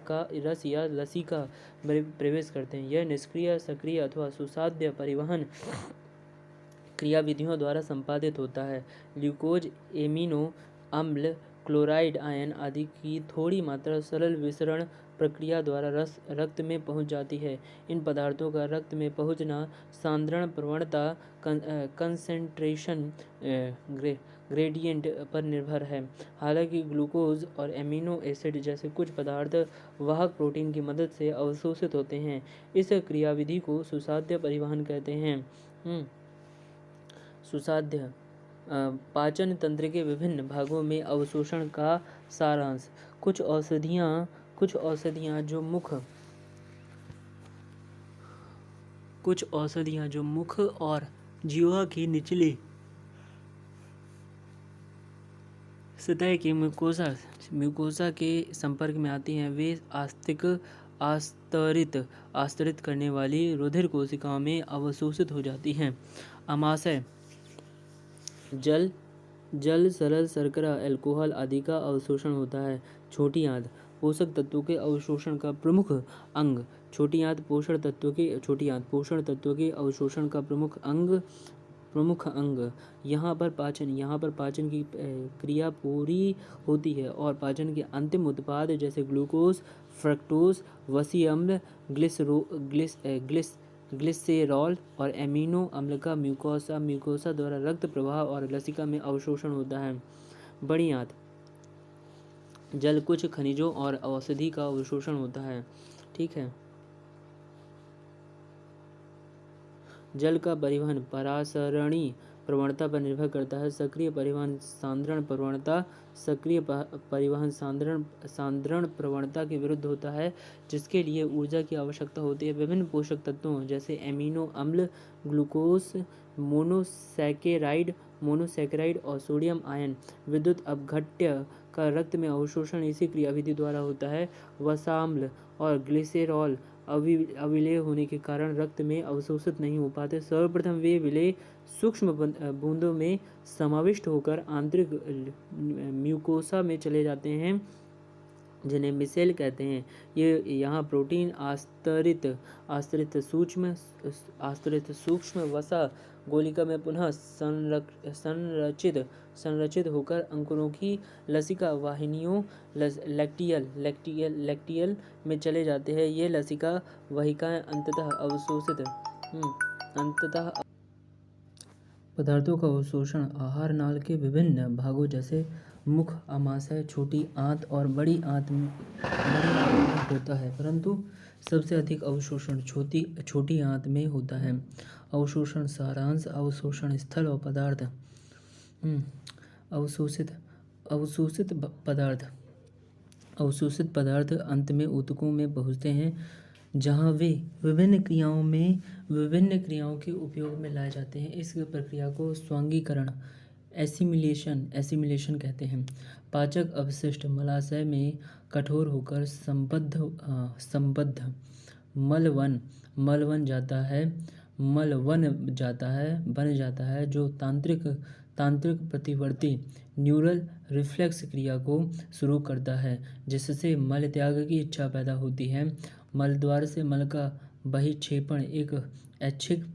या लसिका प्रवेश करते हैं। यह निष्क्रिय, सक्रिय अथवा सुसाध्य परिवहन क्रियाविधियों द्वारा संपादित होता है। ग्लूकोज, एमिनो अम्ल, क्लोराइड आयन आदि की थोड़ी मात्रा सरल विसरण प्रक्रिया द्वारा रक्त में पहुंच जाती है। इन पदार्थों का रक्त में पहुंचना सांद्रण प्रवणता कंसेंट्रेशन ग्रेडियंट पर निर्भर है। हालांकि ग्लूकोज और एमिनो एसिड जैसे कुछ पदार्थ वाहक प्रोटीन की मदद से अवशोषित होते हैं। इस क्रियाविधि को सुसाध्य परिवहन कहते हैं। सुसाध्य पाचन तंत्र के विभिन्न भागों में अवशोषण का सारांश। कुछ औषधियाँ जो मुख और जीवा की निचली सतह के म्यूकोसा के संपर्क में आती हैं, वे आस्तरित करने वाली रुधिर कोशिकाओं में अवशोषित हो जाती हैं। आमाशय जल, सरल शर्करा, अल्कोहल आदि का अवशोषण होता है। छोटी आंत पोषक तत्वों के अवशोषण का प्रमुख अंग। छोटी आंत पोषण तत्वों के अवशोषण का प्रमुख अंग। यहाँ पर पाचन की क्रिया पूरी होती है और पाचन के अंतिम उत्पाद जैसे ग्लूकोज, फ्रक्टोज, वसी अम्ल, ग्लिसरेरॉल और एमिनो अम्ल का म्यूकोसा द्वारा रक्त प्रवाह और लसिका में अवशोषण होता है। बड़ी आंत जल, कुछ खनिजों और औषधि का अवशोषण होता है। ठीक है। जल का परिवहन परासरणी प्रवणता पर निर्भर करता है। सक्रिय परिवहन सांद्रण प्रवणता के विरुद्ध होता है, जिसके लिए ऊर्जा की आवश्यकता होती है। विभिन्न पोषक तत्वों जैसे एमिनो अम्ल, ग्लूकोज, मोनोसैकेराइड और सोडियम आयन विद्युत अपघट्य का रक्त में अवशोषण इसी क्रियाविधि द्वारा होता है। वसाम्ल और ग्लिसरॉल अविलेय होने के कारण रक्त में अवशोषित नहीं हो पाते। सर्वप्रथम वे विलेय सूक्ष्म बूंदों में समाविष्ट होकर आंतरिक म्यूकोसा में चले जाते हैं, जिन्हें मिसेल कहते हैं। ये यहाँ प्रोटीन आस्तरित सूक्ष्म वसा गोलिका में पुनः संरचित होकर अंकुरों की लसिका वाहिनियों लैक्टियल में चले जाते हैं। ये लसिका वाहिकाएं अंततः पदार्थों का अवशोषण आहार नाल के विभिन्न भागों जैसे मुख, आमाशय, छोटी आंत और बड़ी आंत में होता है, परंतु सबसे अधिक अवशोषण छोटी आंत में होता है। अवशोषण सारांश, अवशोषण स्थल और पदार्थ। अवशोषित पदार्थ अंत में ऊतकों में पहुँचते हैं, जहाँ वे विभिन्न क्रियाओं के उपयोग में लाए जाते हैं। इस प्रक्रिया को स्वांगीकरण एसिमिलेशन कहते हैं। पाचक अपशिष्ट मलाशय में कठोर होकर संबद्ध मलवन बन जाता है, जो तांत्रिक प्रतिवर्ती न्यूरल रिफ्लेक्स क्रिया को शुरू करता है, जिससे मल त्याग की इच्छा पैदा होती है। मलद्वार से मल का बहिक्षेपण एक ऐच्छिक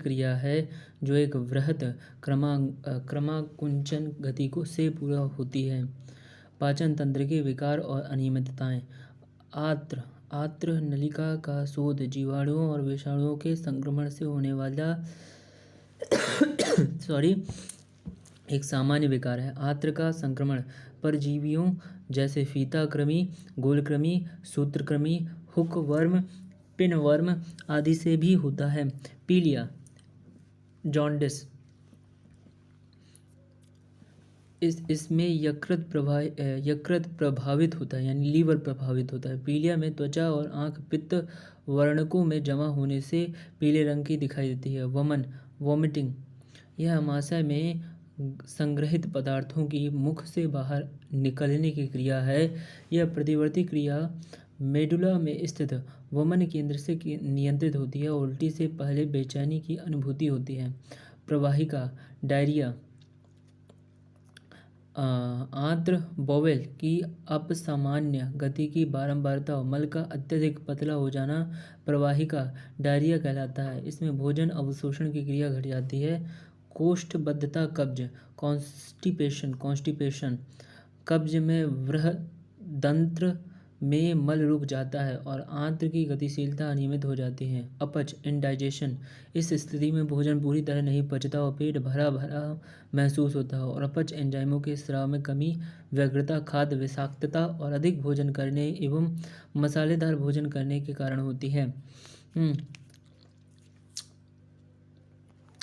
क्रिया है, जो एक वृहत क्रमाकुंचन गति से पूरा होती है। पाचन तंत्र के विकार और अनियमितताएं। आत्र नलिका का शोथ जीवाणुओं और विषाणुओं के संक्रमण से होने वाला एक सामान्य विकार है। आत्र का संक्रमण परजीवियों जैसे फीता कृमि, गोलकृमि, सूत्रकृमि, हुकवर्म, पिनवर्म आदि से भी होता है। पीलिया, जॉन्डिस, इसमें यकृत प्रभावित होता है, यानी लीवर प्रभावित होता है। पीलिया में त्वचा और आंख पित्त वर्णकों में जमा होने से पीले रंग की दिखाई देती है। वोमिटिंग, यह आमाशय में संग्रहित पदार्थों की मुख से बाहर निकलने की क्रिया है। यह प्रतिवर्ती क्रिया मेडुला में स्थित वमन केंद्र से नियंत्रित होती है। उल्टी से पहले बेचैनी की अनुभूति होती है। प्रवाहिका, डायरिया, आंत्र बोवेल की अपसामान्य गति की बारंबारता और मल का अत्यधिक पतला हो जाना प्रवाहिका डायरिया कहलाता है। इसमें भोजन अवशोषण की क्रिया घट जाती है। कोष्ठबद्धता, कब्ज, कॉन्स्टिपेशन, कब्ज में बृहदंत्र में मल रुक जाता है और आंत्र की गतिशीलता अनियमित हो जाती है। अपच, इंडाइजेशन, इस स्थिति में भोजन पूरी तरह नहीं पचता और पेट भरा भरा महसूस होता है और अपच एंजाइमों के स्राव में कमी, व्यग्रता, खाद्य विषाक्तता और अधिक भोजन करने एवं मसालेदार भोजन करने के कारण होती है।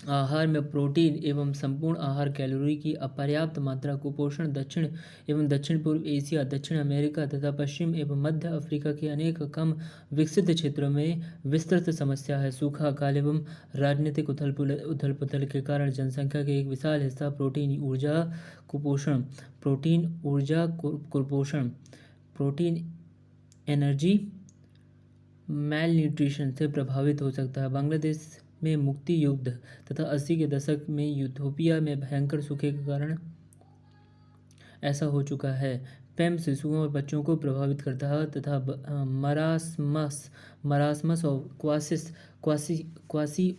आहार में प्रोटीन एवं संपूर्ण आहार, कैलोरी की अपर्याप्त मात्रा, कुपोषण दक्षिण एवं दक्षिण पूर्व एशिया, दक्षिण अमेरिका तथा पश्चिम एवं मध्य अफ्रीका के अनेक कम विकसित क्षेत्रों में विस्तृत समस्या है। सूखा, अकाल एवं राजनीतिक उथल पुथल के कारण जनसंख्या के एक विशाल हिस्सा प्रोटीन ऊर्जा कुपोषण, प्रोटीन एनर्जी मैल न्यूट्रिशन से प्रभावित हो सकता है। बांग्लादेश में मुक्ति युद्ध तथा 80 के दशक में यूथोपिया में भयंकर सूखे के कारण ऐसा हो चुका है। पेम शिशुओं और बच्चों को प्रभावित करता है तथा मरासमस और क्वासी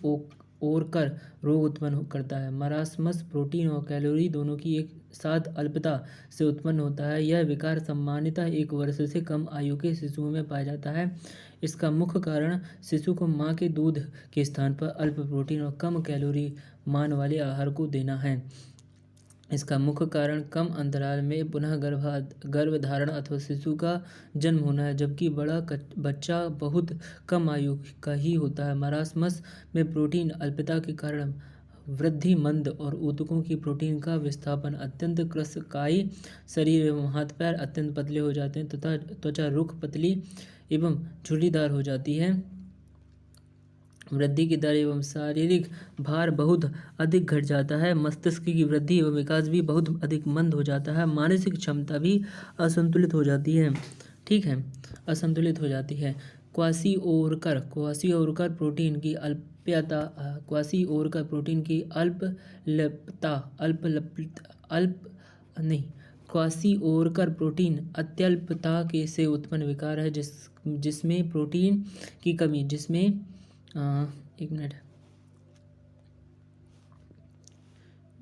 ओरकर रोग उत्पन्न करता है। मरासमस प्रोटीन और कैलोरी दोनों की एक साथ अल्पता से उत्पन्न होता है। यह विकार सामान्यतः 1 वर्ष से कम आयु के शिशुओं में पाया जाता है। इसका मुख्य कारण शिशु को मां के दूध के स्थान पर अल्प प्रोटीन और कम कैलोरी मान वाले आहार को देना है। इसका मुख्य कारण कम अंतराल में पुनः गर्भधारण अथवा शिशु का जन्म होना है, जबकि बड़ा बच्चा बहुत कम आयु का ही होता है। मरासमस में प्रोटीन अल्पता के कारण वृद्धि मंद और ऊतकों की प्रोटीन का विस्थापन अत्यंत कृशकाय, शरीर एवं हाथ पैर अत्यंत पतले हो जाते हैं तथा त्वचा रुक्ष, पतली एवं झुर्रीदार हो जाती है। वृद्धि की दर एवं शारीरिक भार बहुत अधिक घट जाता है। मस्तिष्क की वृद्धि एवं विकास भी बहुत अधिक मंद हो जाता है। मानसिक क्षमता भी असंतुलित हो जाती है। ठीक है, असंतुलित हो जाती है। क्वासिओरकर प्रोटीन की अल्पता क्वासिओरकर प्रोटीन अत्यल्पता के से उत्पन्न विकार है, जिसमें प्रोटीन की कमी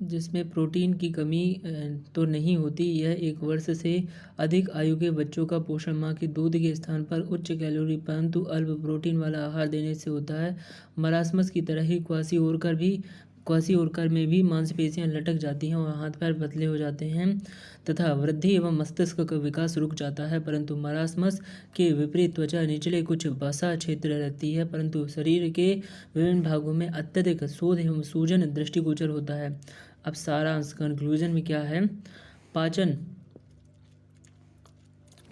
जिसमें प्रोटीन की कमी तो नहीं होती। यह 1 वर्ष से अधिक आयु के बच्चों का पोषण मां के दूध के स्थान पर उच्च कैलोरी परंतु अल्प प्रोटीन वाला आहार देने से होता है। मरासमस की तरह ही क्वासिओरकर में भी मांसपेशियां लटक जाती हैं और हाथ पैर पतले हो जाते हैं तथा वृद्धि एवं मस्तिष्क का विकास रुक जाता है। परंतु मरासमस के विपरीत त्वचा निचले कुछ वसा क्षेत्र रहती है, परंतु शरीर के विभिन्न भागों में अत्यधिक शोथ एवं सूजन दृष्टिगोचर होता है। अब सारांश कंक्लूजन में क्या है? पाचन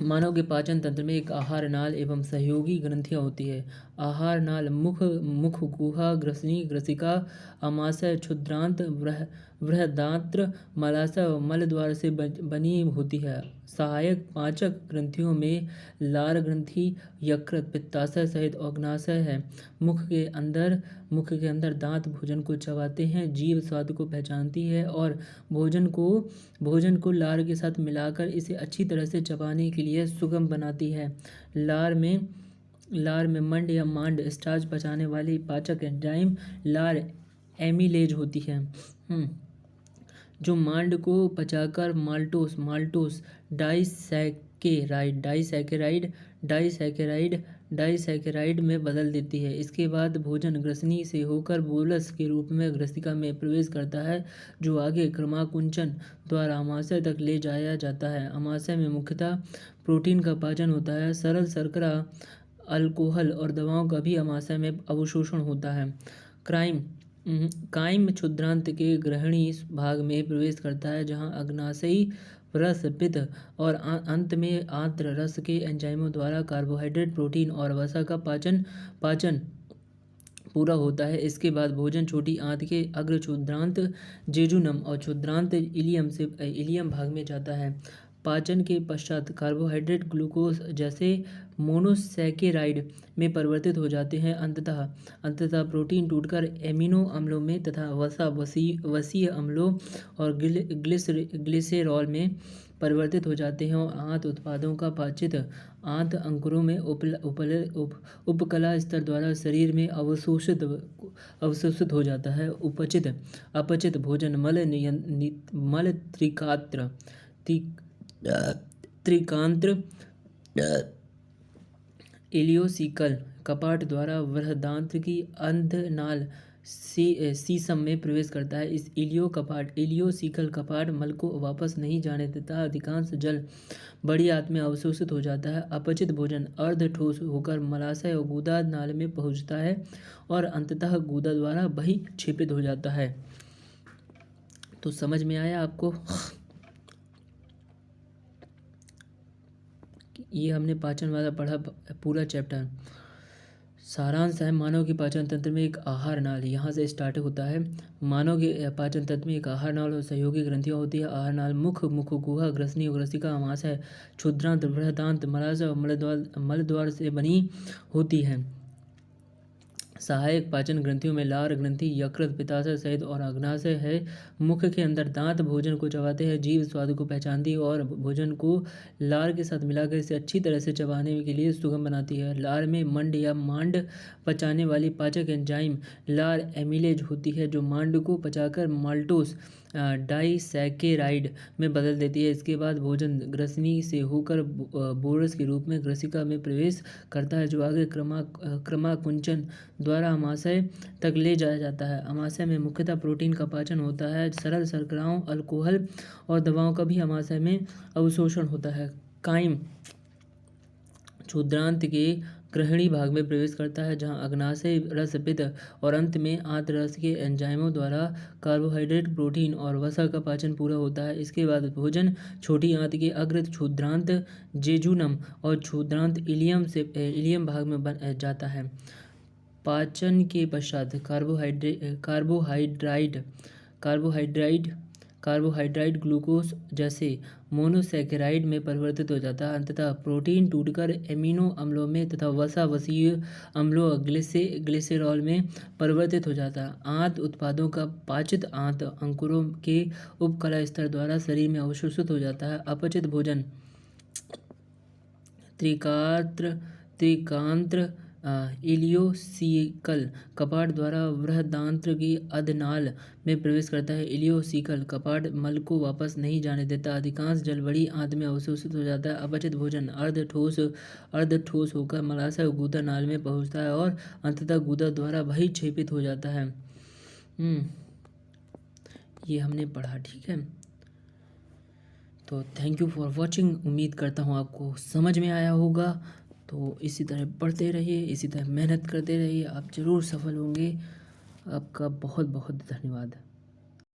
मानव के पाचन तंत्र में एक आहार नाल एवं सहयोगी ग्रंथियां होती है। आहार नाल मुख गुहा, ग्रसनी, ग्रसिका, आमाशय, क्षुद्रांत, बृहदांत्र, मलाशय और मल द्वार से बनी होती है। सहायक पाचक ग्रंथियों में लार ग्रंथि, यकृत, पित्ताशय सहित अग्नाशय है। मुख के अंदर दांत भोजन को चबाते हैं। जीभ स्वाद को पहचानती है और भोजन को लार के साथ मिलाकर इसे अच्छी तरह से चबाने के लिए सुगम बनाती है। लार में मंड या मांड स्टार्च पचाने वाली पाचक एंजाइम लार एमिलेज होती है, जो मांड को पचाकर माल्टोस डाइसैकेराइड में बदल देती है। इसके बाद भोजन ग्रसनी से होकर बोलस के रूप में ग्रसिका में प्रवेश करता है, जो आगे क्रमाकुंचन द्वारा आमाशय तक ले जाया जाता है। आमाशय में मुख्यतः प्रोटीन का पाचन होता है। सरल शर्करा, अल्कोहल और दवाओं का भी आमाशय में अवशोषण होता है। काइम क्षुद्रांत के ग्रहणी भाग में प्रवेश करता है, जहां अग्नाशयी रस, पित्त और अंत में आंत्र रस के एंजाइमों द्वारा कार्बोहाइड्रेट, प्रोटीन और वसा का पाचन पूरा होता है। इसके बाद भोजन छोटी आंत के अग्र क्षुद्रांत जेजुनम और क्षुद्रांत इलियम भाग में जाता है। पाचन के पश्चात कार्बोहाइड्रेट ग्लूकोज जैसे मोनोसैकेराइड में परिवर्तित हो जाते हैं। अंततः प्रोटीन टूटकर एमिनो अम्लों में तथा वसा वसीय अम्लों और ग्लिसरॉल में परिवर्तित हो जाते हैं और आंत उत्पादों का पाचित आंत अंकुरों में उपकला स्तर द्वारा शरीर में अवशोषित हो जाता है। अपचित भोजन मल त्रिकांत्र इलियोसिकल कपाट द्वारा बृहदांत्र की अंधनाल सीसम में प्रवेश करता है। इस इलियोसिकल कपाट मल को वापस नहीं जाने देता। अधिकांश जल बड़ी आंत में अवशोषित हो जाता है। अपचित भोजन अर्ध ठोस होकर मलाशय और गुदा नाल में पहुंचता है और अंततः गुदा द्वारा वही क्षेपित हो जाता है। तो समझ में आया आपको? ये हमने पाचन वाला पढ़ा पूरा चैप्टर। सारांश है, मानव के पाचन तंत्र में एक आहार नाल यहाँ से स्टार्ट होता है। मानव के पाचन तंत्र में एक आहार नाल और सहयोगी ग्रंथियाँ होती है। आहार नाल मुख, गुहा, ग्रसनी और ग्रसिका, आमाशय, क्षुद्रांत, बृहदांत, मलाशय और मलद्वार से बनी होती है। सहायक पाचन ग्रंथियों में लार ग्रंथि, यकृत, पित्ताशय सहित और अग्नाशय है। मुख के अंदर दांत भोजन को चबाते हैं। जीभ स्वाद को पहचानती है और भोजन को लार के साथ मिलाकर इसे अच्छी तरह से चबाने के लिए सुगम बनाती है। लार में मंड या मांड पचाने वाली पाचक एंजाइम लार एमिलेज होती है, जो मांड को पचाकर माल्टोस डाइसैकेराइड में बदल देती है। इसके बाद भोजन ग्रसनी से होकर बोरस के रूप में ग्रसिका में प्रवेश करता है, जो आगे क्रमाकुंचन द्वारा आमाशय तक ले जाया जाता है। आमाशय में मुख्यतः प्रोटीन का पाचन होता है। सरल शर्कराओं, अल्कोहल और दवाओं का भी आमाशय में अवशोषण होता है। काइम क्षुद्रांत के ग्रहणी भाग में प्रवेश करता है, जहां अग्नाशय रस, पित्त और अंत में आंत्र रस के एंजाइमों द्वारा कार्बोहाइड्रेट, प्रोटीन और वसा का पाचन पूरा होता है। इसके बाद भोजन छोटी आंत के अग्र क्षुद्रांत जेजुनम और क्षुद्रांत इलियम भाग में बन जाता है। पाचन के पश्चात कार्बोहाइड्राइड ग्लूकोज जैसे मोनोसैकेराइड में परिवर्तित हो जाता है। अंततः प्रोटीन टूटकर एमिनो अम्लों में तथा वसा वसीय अम्लों ग्लिसरॉल में परिवर्तित हो जाता है। आंत उत्पादों का पाचित आंत अंकुरों के उपकला स्तर द्वारा शरीर में अवशोषित हो जाता है। अपचित भोजन त्रिकांत्र इलियोसिकल कपाट द्वारा बृहदांत्र की अधनाल में प्रवेश करता है। इलियोसिकल कपाट मल को वापस नहीं जाने देता। अधिकांश जल बड़ी आंत में अवशोषित हो जाता है। अपचित भोजन अर्ध ठोस होकर मलाशय और गुदा नाल में पहुंचता है और अंततः गुदा द्वारा वही क्षेपित हो जाता है। ये हमने पढ़ा, ठीक है। तो थैंक यू फॉर वॉचिंग। उम्मीद करता हूँ आपको समझ में आया होगा। तो इसी तरह पढ़ते रहिए, इसी तरह मेहनत करते रहिए, आप ज़रूर सफल होंगे। आपका बहुत बहुत धन्यवाद।